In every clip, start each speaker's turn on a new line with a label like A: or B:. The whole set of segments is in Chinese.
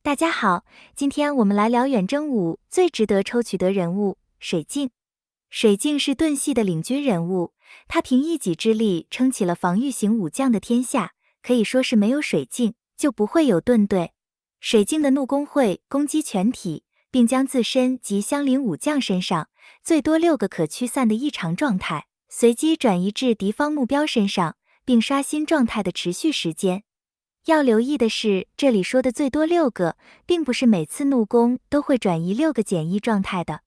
A: 大家好，今天我们来聊远征五最值得抽取的人物水镜。水镜是盾系的领军人物，他凭一己之力撑起了防御型武将的天下，可以说是没有水镜就不会有盾队。水镜的怒攻会攻击全体，并将自身及相邻武将身上最多6个可驱散的异常状态随机转移至敌方目标身上，并刷新状态的持续时间。要留意的是，这里说的最多6个，并不是每次怒攻都会转移6个减役状态的。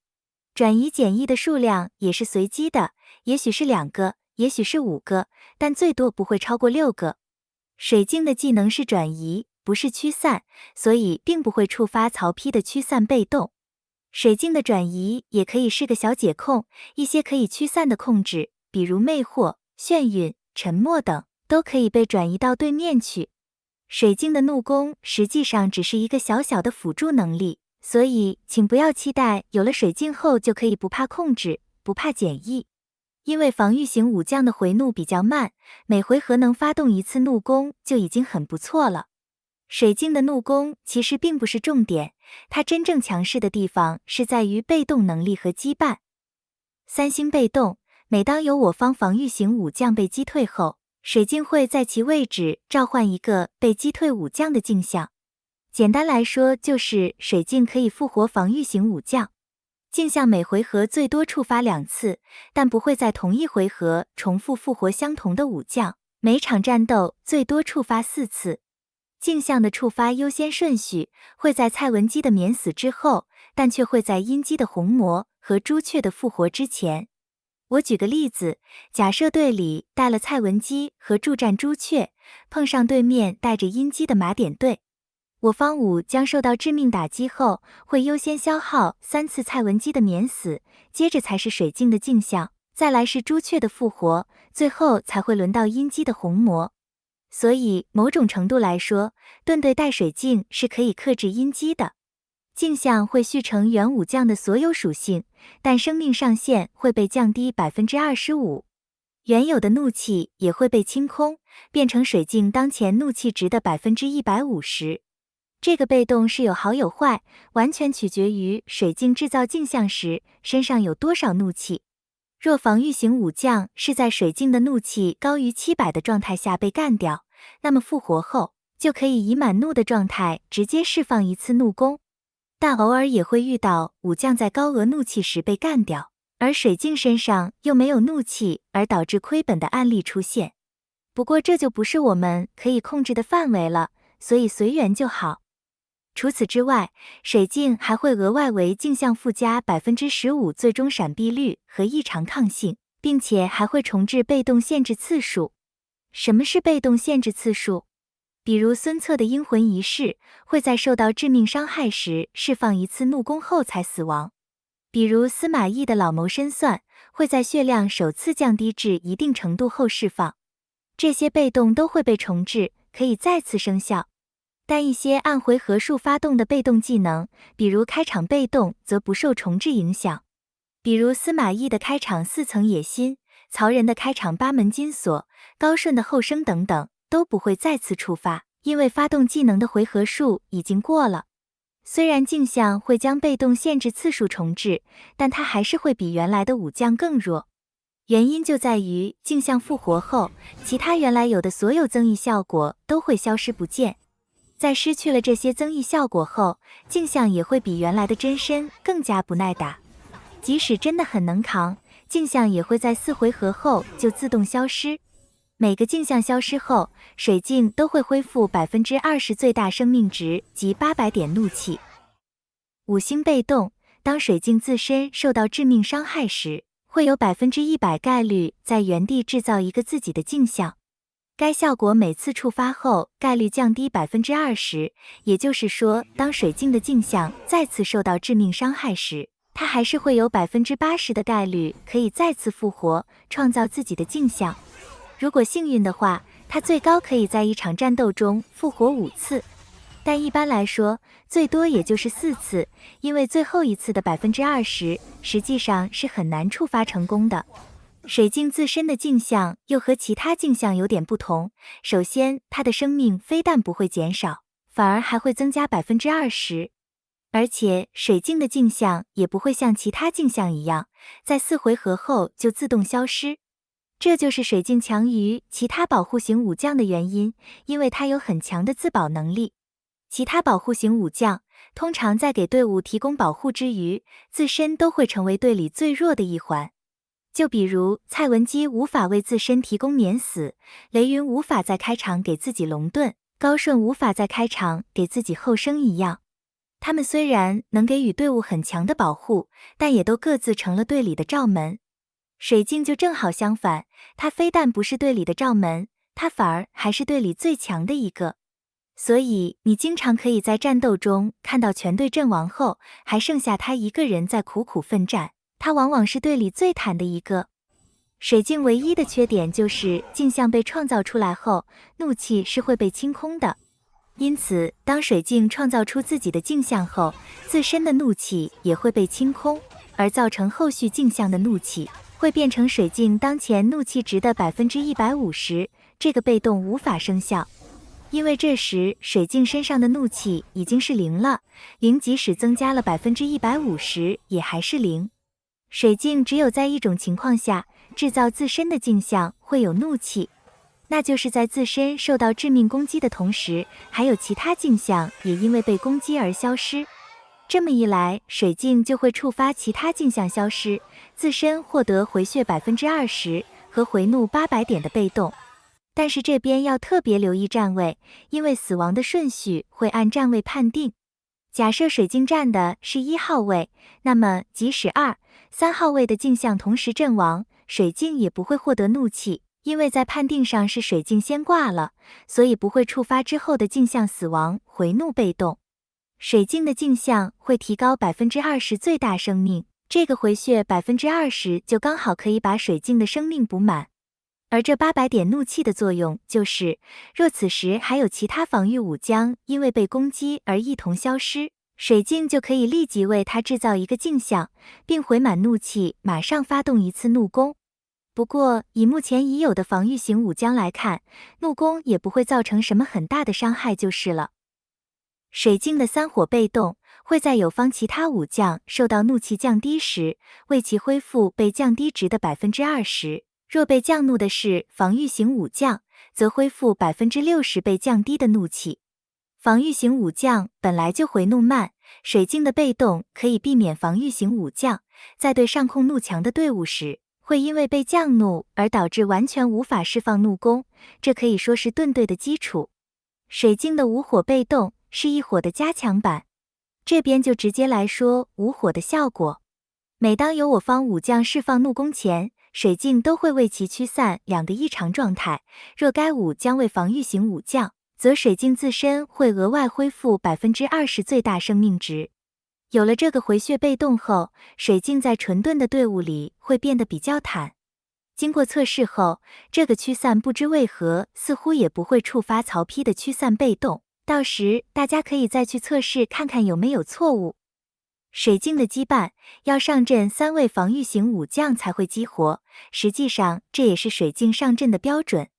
A: 转移减役的数量也是随机的，也许是2个，也许是5个，但最多不会超过6个。水镜的技能是转移，不是驱散，所以并不会触发曹丕的驱散被动。水镜的转移也可以是个小解控，一些可以驱散的控制，比如魅惑、眩晕、沉默等，都可以被转移到对面去。水镜的怒攻实际上只是一个小小的辅助能力，所以请不要期待有了水镜后就可以不怕控制，不怕减役。因为防御型武将的回怒比较慢，每回合能发动一次怒攻就已经很不错了。水镜的怒攻其实并不是重点，它真正强势的地方是在于被动能力和羁绊。3星被动，每当有我方防御型武将被击退后，水镜会在其位置召唤一个被击退武将的镜像。简单来说，就是水镜可以复活防御型武将。镜像每回合最多触发2次，但不会在同一回合重复复活相同的武将，每场战斗最多触发4次。镜像的触发优先顺序会在蔡文姬的免死之后，但却会在殷姬的红魔和朱雀的复活之前。我举个例子，假设队里带了蔡文姬和助战朱雀，碰上对面带着殷姬的马典队，我方武将受到致命打击后，会优先消耗3次蔡文姬的免死，接着才是水镜的镜像，再来是朱雀的复活，最后才会轮到殷姬的红魔。所以某种程度来说，盾队带水镜是可以克制殷姬的。镜像会续成原武将的所有属性，但生命上限会被降低 25%， 原有的怒气也会被清空，变成水镜当前怒气值的 150%。 这个被动是有好有坏，完全取决于水镜制造镜像时身上有多少怒气。若防御型武将是在水镜的怒气高于700的状态下被干掉，那么复活后就可以以满怒的状态直接释放一次怒攻。但偶尔也会遇到武将在高额怒气时被干掉，而水镜身上又没有怒气而导致亏本的案例出现。不过这就不是我们可以控制的范围了，所以随缘就好。除此之外，水镜还会额外为镜像附加 15% 最终闪避率和异常抗性，并且还会重置被动限制次数。什么是被动限制次数？比如孙策的阴魂仪式会在受到致命伤害时释放一次怒攻后才死亡，比如司马懿的老谋深算会在血量首次降低至一定程度后释放。这些被动都会被重置，可以再次生效。但一些按回合数发动的被动技能，比如开场被动则不受重置影响，比如司马懿的开场4层野心，曹仁的开场8门金锁，高顺的后生等等都不会再次触发，因为发动技能的回合数已经过了。虽然镜像会将被动限制次数重置，但它还是会比原来的武将更弱。原因就在于镜像复活后，其他原来有的所有增益效果都会消失不见。在失去了这些增益效果后，镜像也会比原来的真身更加不耐打。即使真的很能扛，镜像也会在4回合后就自动消失。每个镜像消失后，水镜都会恢复 20% 最大生命值及800点怒气。5星被动，当水镜自身受到致命伤害时，会有 100% 概率在原地制造一个自己的镜像。该效果每次触发后概率降低 20%， 也就是说，当水镜的镜像再次受到致命伤害时，它还是会有 80% 的概率可以再次复活，创造自己的镜像。如果幸运的话，它最高可以在一场战斗中复活5次，但一般来说，最多也就是4次，因为最后一次的 20% 实际上是很难触发成功的。水镜自身的镜像又和其他镜像有点不同，首先它的生命非但不会减少，反而还会增加20%。而且水镜的镜像也不会像其他镜像一样，在4回合后就自动消失。这就是水镜强于其他保护型武将的原因，因为它有很强的自保能力。其他保护型武将通常在给队伍提供保护之余，自身都会成为队里最弱的一环。就比如蔡文姬无法为自身提供免死，雷云无法在开场给自己龙盾，高顺无法在开场给自己后生一样。他们虽然能给予队伍很强的保护，但也都各自成了队里的罩门。水镜就正好相反，他非但不是队里的罩门，他反而还是队里最强的一个。所以你经常可以在战斗中看到全队阵亡后，还剩下他一个人在苦苦奋战，他往往是队里最坦的一个。水镜唯一的缺点就是镜像被创造出来后，怒气是会被清空的。因此，当水镜创造出自己的镜像后，自身的怒气也会被清空，而造成后续镜像的怒气会变成水镜当前怒气值的150%，这个被动无法生效。因为这时水镜身上的怒气已经是0了，0即使增加了150%也还是0。水镜只有在一种情况下制造自身的镜像会有怒气，那就是在自身受到致命攻击的同时，还有其他镜像也因为被攻击而消失。这么一来，水镜就会触发其他镜像消失，自身获得回血20%和回怒800点的被动。但是这边要特别留意站位，因为死亡的顺序会按站位判定。假设水镜站的是1号位，那么即使2、3号位的镜像同时阵亡，水镜也不会获得怒气，因为在判定上是水镜先挂了，所以不会触发之后的镜像死亡回怒被动。水镜的镜像会提高20%最大生命，这个回血20%就刚好可以把水镜的生命补满。而这800点怒气的作用就是，若此时还有其他防御武将因为被攻击而一同消失，水镜就可以立即为他制造一个镜像，并回满怒气，马上发动一次怒攻。不过以目前已有的防御型武将来看，怒攻也不会造成什么很大的伤害就是了。水镜的3火被动会在友方其他武将受到怒气降低时，为其恢复被降低值的20%。若被降怒的是防御型武将，则恢复60%被降低的怒气。防御型武将本来就回怒慢，水镜的被动可以避免防御型武将在对上控怒强的队伍时，会因为被降怒而导致完全无法释放怒攻，这可以说是盾队的基础。水镜的5火被动是1火的加强版，这边就直接来说5火的效果。每当有我方武将释放怒攻前，水镜都会为其驱散2个异常状态，若该武将为防御型武将，则水镜自身会额外恢复20%最大生命值。有了这个回血被动后，水镜在纯盾的队伍里会变得比较坦。经过测试后，这个驱散不知为何似乎也不会触发曹丕的驱散被动，到时大家可以再去测试看看有没有错误。水镜的羁绊要上阵3位防御型武将才会激活，实际上这也是水镜上阵的标准。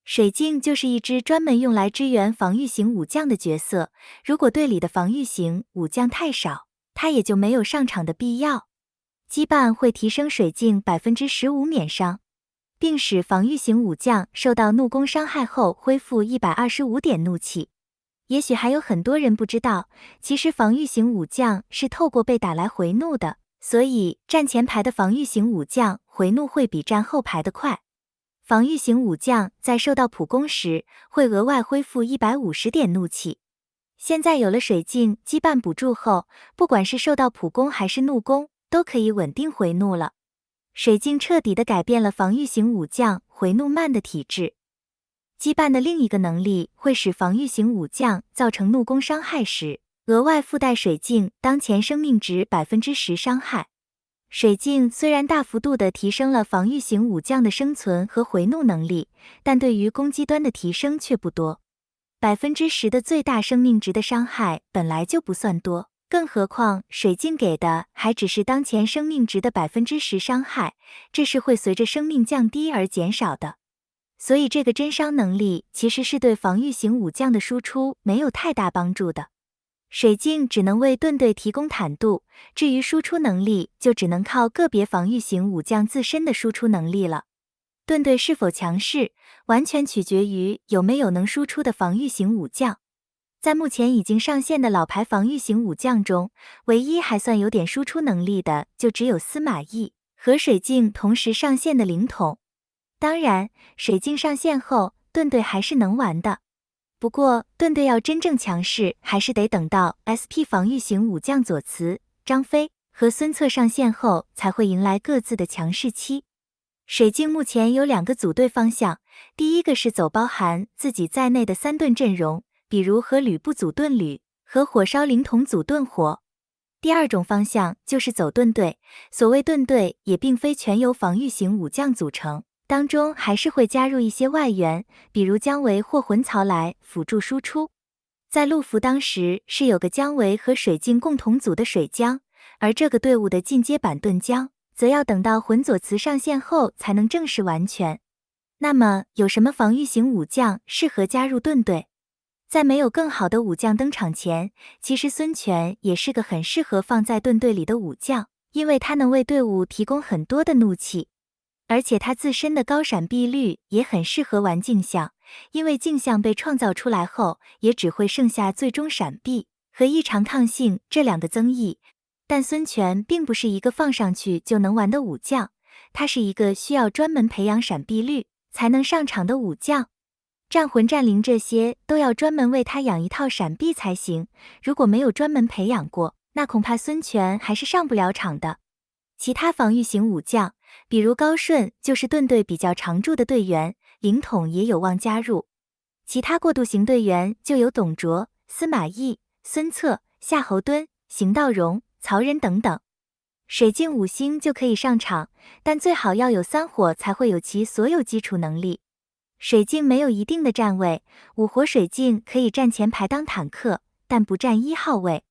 A: 水镜就是一支专门用来支援防御型武将的角色，如果队里的防御型武将太少，他也就没有上场的必要。羁绊会提升水镜15%免伤，并使防御型武将受到怒攻伤害后恢复125点怒气。也许还有很多人不知道，其实防御型武将是透过被打来回怒的，所以站前排的防御型武将回怒会比站后排的快。防御型武将在受到普攻时会额外恢复150点怒气。现在有了水镜羁绊补助后，不管是受到普攻还是怒攻，都可以稳定回怒了。水镜彻底地改变了防御型武将回怒慢的体质。羁绊的另一个能力会使防御型武将造成怒攻伤害时，额外附带水镜当前生命值10%伤害。水镜虽然大幅度地提升了防御型武将的生存和回怒能力，但对于攻击端的提升却不多。10%的最大生命值的伤害本来就不算多，更何况水镜给的还只是当前生命值的10%伤害，这是会随着生命降低而减少的。所以这个真伤能力其实是对防御型武将的输出没有太大帮助的。水镜只能为盾队提供坦度，至于输出能力就只能靠个别防御型武将自身的输出能力了。盾队是否强势，完全取决于有没有能输出的防御型武将。在目前已经上线的老牌防御型武将中，唯一还算有点输出能力的就只有司马懿和水镜同时上线的灵统。当然，水镜上线后，盾队还是能玩的。不过，盾队要真正强势，还是得等到 SP 防御型武将左慈、张飞和孙策上线后，才会迎来各自的强势期。水镜目前有2个组队方向，第一个是走包含自己在内的3盾阵容，比如和吕布组盾吕，和火烧灵统组盾火。第二种方向就是走盾队，所谓盾队也并非全由防御型武将组成，当中还是会加入一些外援，比如姜维或浑曹来辅助输出。在陆服当时是有个姜维和水镜共同组的水姜，而这个队伍的进阶版盾姜则要等到浑左慈上线后才能正式完全。那么有什么防御型武将适合加入盾队？在没有更好的武将登场前，其实孙权也是个很适合放在盾队里的武将，因为他能为队伍提供很多的怒气，而且他自身的高闪避率也很适合玩镜像，因为镜像被创造出来后，也只会剩下最终闪避和异常抗性这2个增益。但孙权并不是一个放上去就能玩的武将，他是一个需要专门培养闪避率才能上场的武将。战魂、战灵这些都要专门为他养一套闪避才行，如果没有专门培养过，那恐怕孙权还是上不了场的。其他防御型武将，比如高顺就是盾队比较常驻的队员，灵统也有望加入。其他过渡型队员就有董卓、司马懿、孙策、夏侯惇、邢道荣、曹仁等等。水镜5星就可以上场，但最好要有3火才会有其所有基础能力。水镜没有一定的站位，5火水镜可以站前排当坦克，但不占1号位。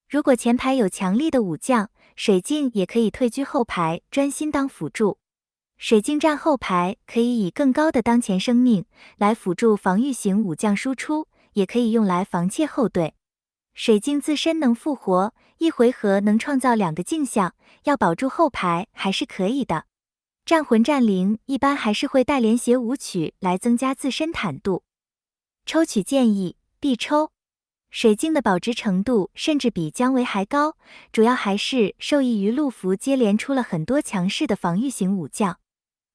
A: 如果前排有强力的武将，水镜也可以退居后排，专心当辅助。水镜站后排可以以更高的当前生命来辅助防御型武将输出，也可以用来防切后队。水镜自身能复活，1回合能创造2个镜像，要保住后排还是可以的。战魂、战灵一般还是会带连携舞曲来增加自身坦度。抽取建议必抽。水镜的保值程度甚至比姜维还高，主要还是受益于陆服接连出了很多强势的防御型武将。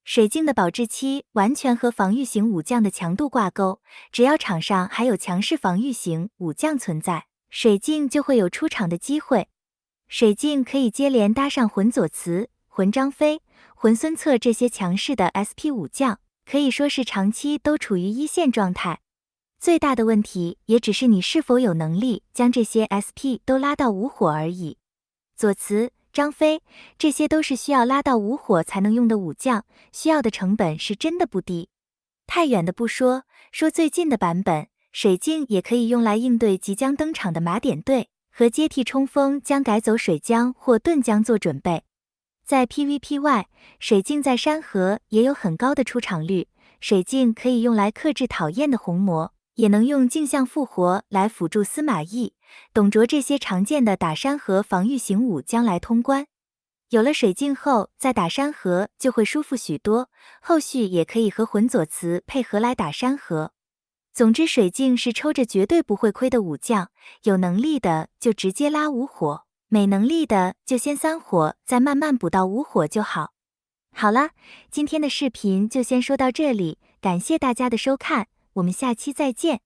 A: 水镜的保质期完全和防御型武将的强度挂钩，只要场上还有强势防御型武将存在，水镜就会有出场的机会。水镜可以接连搭上浑左慈、浑张飞、浑孙策这些强势的 SP 武将，可以说是长期都处于1线状态。最大的问题也只是你是否有能力将这些 SP 都拉到5火而已。左慈、张飞这些都是需要拉到5火才能用的武将，需要的成本是真的不低。太远的不说，说最近的版本，水镜也可以用来应对即将登场的马点队，和接替冲锋将改走水将或盾将做准备。在 PVP 外，水镜在山河也有很高的出场率，水镜可以用来克制讨厌的红魔，也能用镜像复活来辅助司马懿、董卓这些常见的打山河防御型武将来通关。有了水镜后，再打山河就会舒服许多，后续也可以和浑左慈配合来打山河。总之，水镜是抽着绝对不会亏的武将，有能力的就直接拉5火，没能力的就先3火，再慢慢补到5火就好。好了，今天的视频就先说到这里，感谢大家的收看，我们下期再见。